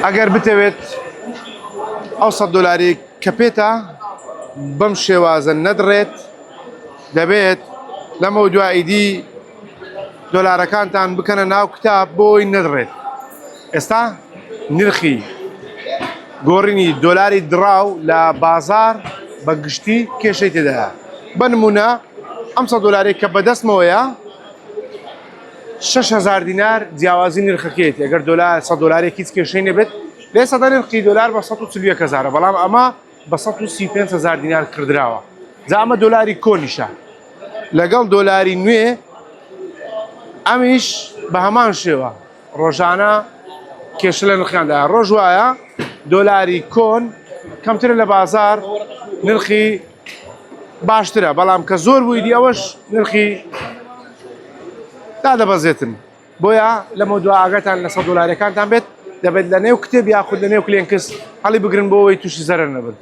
ئەگەر بتەوێت ئەو $100 کە پێتە بەم شێوازە نەدڕێت دەبێت لەمە دواییدی دۆلارەکانتان بکەنە ناو کتاب بۆی نەدڕێت. ئێستا نرخی گۆڕینی دۆلاری دراو لە بازار بە گشتی کێشەی تێدایە. بە نمونە ئەم $100 کە بەدەستمەوەیە 6,000 دینار جیاوازی نرخەکەیت. ئەگەر $100 هیچ کێشەی نەبێت لێ سەدا نرخی دۆلار بە 140,000، بەڵام ئەمە بە 135,000 دینار کردراوە. جا ئەمە دۆلاری کۆنیشە لەگەڵ دۆلاری نوێ ئەمیش بە هەمان شێوە ڕۆژانە کێشە لە نرخیاندا. ڕۆژ وایە دۆلاری کۆن کەمترە لە بازار نرخی باشترە، بەڵام کە زۆر بوویدی ئەوەش نرخی دادەبەزێتن. بۆیە لەمە دو ئاگاتان لە $100 بێت دەبێت لە نێو کتێب یاخود لە نێو کلێنکس هەڵی بگرن بۆ ئەوەی تووشی زەرەر نەبن.